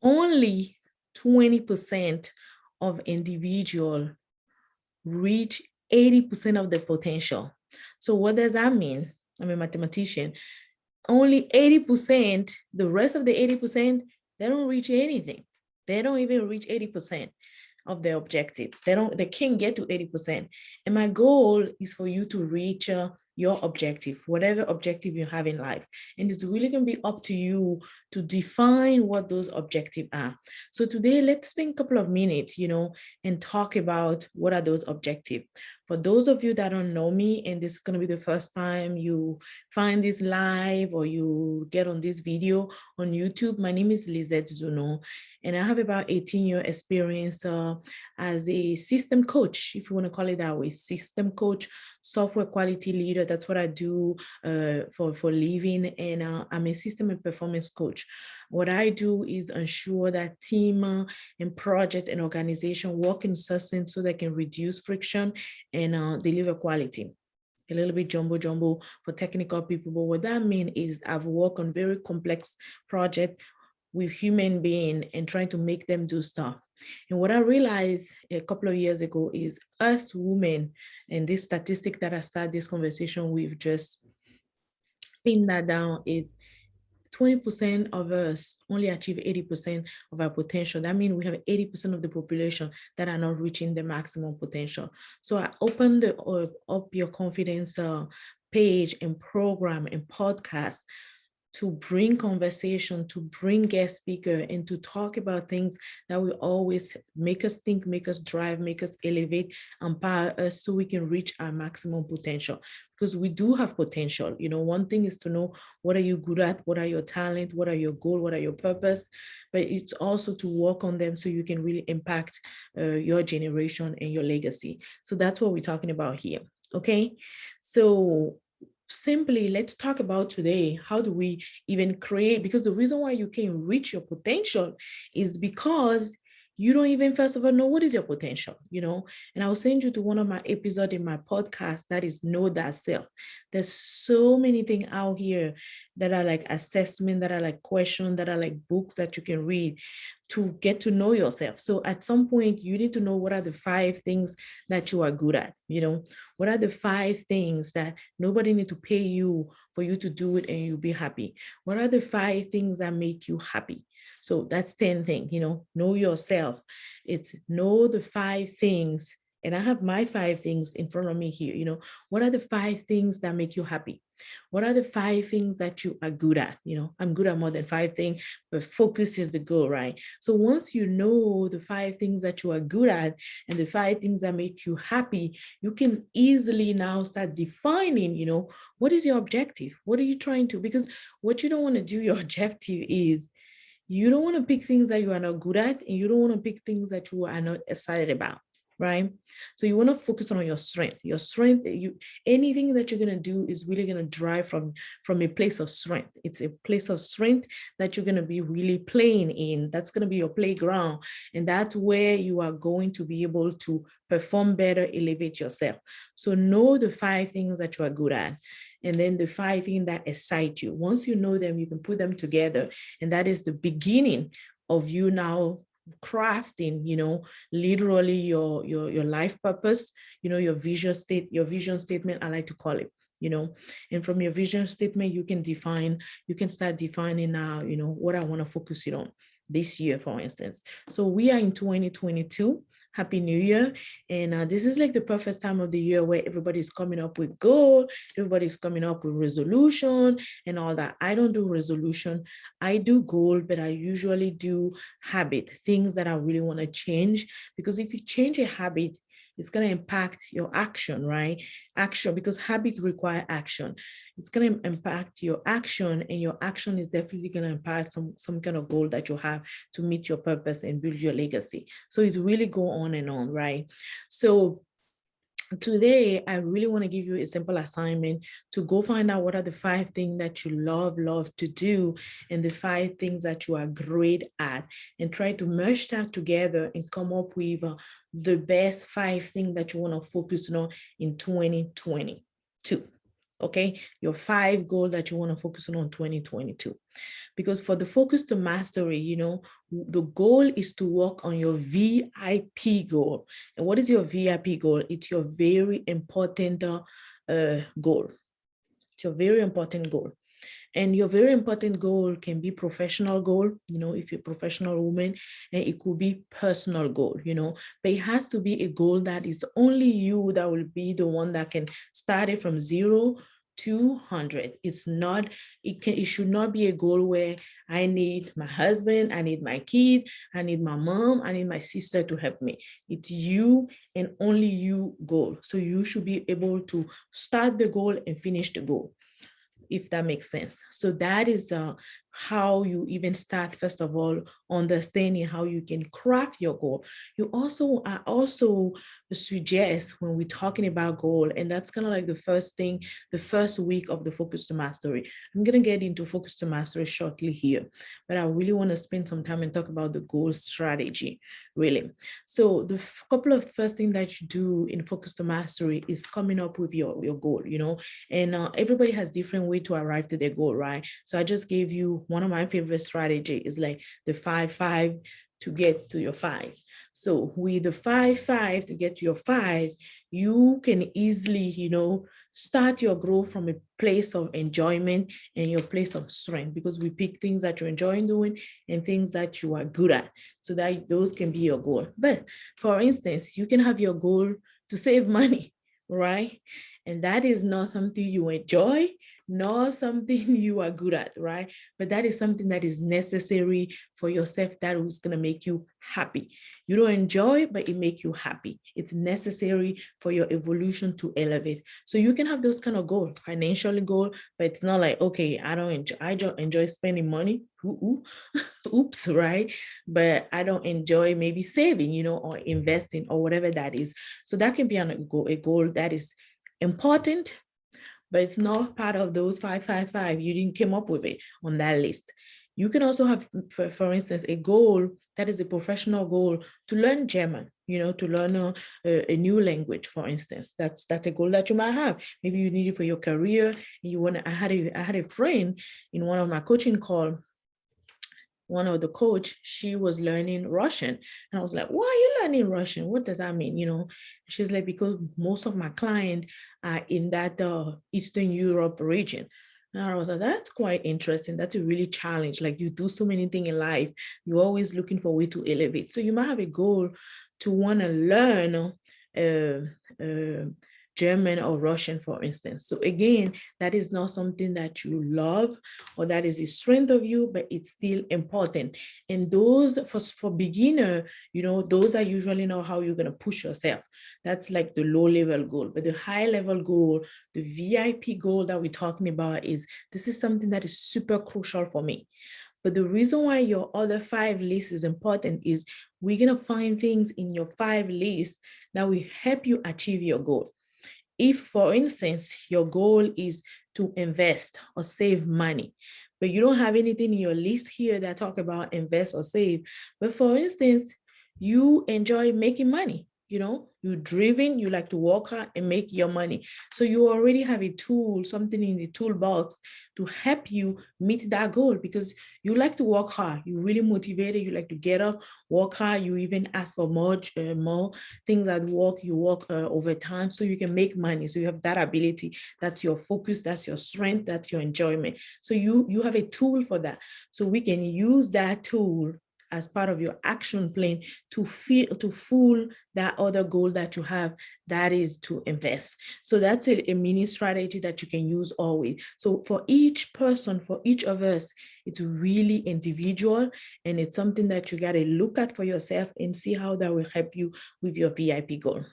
only 20% of individual reach 80% of the potential. So what does that mean? I'm a mathematician. Only 80%, the rest of the 80%, they don't reach anything. They don't even reach 80% of their objective. They can't get to 80%. And my goal is for you to reach your objective, whatever objective you have in life. And it's really going to be up to you to define what those objectives are. So today, let's spend a couple of minutes, and talk about what are those objectives. For those of you that don't know me, and this is going to be the first time you find this live or you get on this video on YouTube, my name is Lisette Zuno, and I have about 18-year experience as a system coach, if you want to call it that way, system coach, software quality leader. That's what I do for living. And I'm a system and performance coach. What I do is ensure that team and project and organization work in system so they can reduce friction and deliver quality. A little bit jumbo for technical people, but what that means is I've worked on very complex projects with human being and trying to make them do stuff. And what I realized a couple of years ago is us women, and this statistic that I started this conversation with, just pin that down, is 20% of us only achieve 80% of our potential. That means we have 80% of the population that are not reaching the maximum potential. So I opened up your confidence page and program and podcast to bring conversation, to bring guest speaker, and to talk about things that will always make us think, make us drive, make us elevate, empower us so we can reach our maximum potential. Because we do have potential. One thing is to know what are you good at, what are your talent, what are your goals, what are your purpose, but it's also to work on them so you can really impact your generation and your legacy. So that's what we're talking about here. Okay, so simply, let's talk about today, how do we even create, because the reason why you can reach your potential is because you don't even first of all know what is your potential, and I'll send you to one of my episodes in my podcast that is Know Thyself. There's so many things out here that are like assessment, that are like questions, that are like books that you can read to get to know yourself. So at some point, you need to know what are the 5 things that you are good at. What are the 5 things that nobody need to pay you for you to do it and you'll be happy? What are the 5 things that make you happy? So that's 10 things, know yourself. It's know the 5 things. And I have my 5 things in front of me here. What are the 5 things that make you happy? What are the 5 things that you are good at? I'm good at more than 5 things, but focus is the goal, right? So once you know the 5 things that you are good at and the 5 things that make you happy, you can easily now start defining, what is your objective? What are you trying to? Because what you don't want to do, your objective is, you don't want to pick things that you are not good at, and you don't want to pick things that you are not excited about, right? So you want to focus on your strength. Your strength, anything that you're going to do is really going to drive from a place of strength. It's a place of strength that you're going to be really playing in. That's going to be your playground. And that's where you are going to be able to perform better, elevate yourself. So know the 5 things that you are good at. And then the 5 things that excite you. Once you know them, you can put them together. And that is the beginning of you now crafting, literally your life purpose, your vision statement, I like to call it. And from your vision statement, you can start defining now, what I want to focus it on this year, for instance. So we are in 2022. Happy New Year. And this is like the perfect time of the year where everybody's coming up with goal, everybody's coming up with resolution and all that. I don't do resolution. I do goal, but I usually do habit, things that I really want to change. Because if you change a habit, it's going to impact your action, right? Action, because habits require action. It's going to impact your action, and your action is definitely going to impact some kind of goal that you have to meet your purpose and build your legacy. So it's really go on and on, right? So today, I really want to give you a simple assignment to go find out what are the 5 things that you love to do, and the 5 things that you are great at, and try to merge that together and come up with the best 5 things that you want to focus on in 2022. Okay, your 5 goals that you want to focus on 2022. Because for the focus to mastery, you know, the goal is to work on your VIP goal. And what is your VIP goal? It's your very important goal. It's your very important goal. And your very important goal can be professional goal, you know, if you're a professional woman, and it could be personal goal, you know, but it has to be a goal that is only you that will be the one that can start it from 0 to 100. It's not, it should not be a goal where I need my husband, I need my kid, I need my mom, I need my sister to help me. It's you and only you goal. So you should be able to start the goal and finish the goal, if that makes sense. So that is how you even start, first of all, understanding how you can craft your goal. I also suggest when we're talking about goal, and that's kind of like the first thing, the first week of the Focus to Mastery. I'm going to get into Focus to Mastery shortly here, but I really want to spend some time and talk about the goal strategy, really. So the couple of first thing that you do in Focus to Mastery is coming up with your goal, you know, and everybody has different way to arrive to their goal, right? So I just gave you one of my favorite strategy is like the 5-5 to get to your 5. So with the 5-5 to get to your 5, you can easily, you know, start your growth from a place of enjoyment and your place of strength, because we pick things that you enjoy doing and things that you are good at, so that those can be your goal. But for instance, you can have your goal to save money, right? And that is not something you enjoy, nor something you are good at, right? But that is something that is necessary for yourself, that is going to make you happy. You don't enjoy, but it makes you happy. It's necessary for your evolution to elevate. So you can have those kind of goals, financial goal, but it's not like, okay, I don't enjoy spending money. Oops, right? But I don't enjoy maybe saving, you know, or investing or whatever that is. So that can be a goal that is important, but it's not part of those 5-5-5. You didn't come up with it on that list. You can also have, for instance, a goal that is a professional goal to learn German, you know, to learn a new language, for instance. That's a goal that you might have. Maybe you need it for your career. And you want to, I had a friend in one of my coaching call. One of the coach, she was learning Russian. And I was like, why are you learning Russian? What does that mean? You know, she's like, because most of my clients are in that Eastern Europe region. And I was like, that's quite interesting. That's a really challenge. Like, you do so many things in life. You're always looking for a way to elevate. So you might have a goal to want to learn German or Russian, for instance. So again, that is not something that you love or that is a strength of you, but it's still important. And those for beginner, you know, those are usually not how you're going to push yourself. That's like the low level goal. But the high level goal, the VIP goal that we're talking about, is this is something that is super crucial for me. But the reason why your other 5 lists is important is we're going to find things in your 5 lists that will help you achieve your goal. If, for instance, your goal is to invest or save money, but you don't have anything in your list here that talk about invest or save, but for instance, you enjoy making money, you know, you're driven, you like to work hard and make your money. So you already have a tool, something in the toolbox to help you meet that goal, because you like to work hard. You're really motivated. You like to get up, work hard. You even ask for more things at work. You work over time so you can make money. So you have that ability. That's your focus. That's your strength. That's your enjoyment. So you have a tool for that. So we can use that tool as part of your action plan to fool that other goal that you have, that is to invest. So that's a mini strategy that you can use always. So for each person, for each of us, it's really individual, and it's something that you got to look at for yourself and see how that will help you with your VIP goal.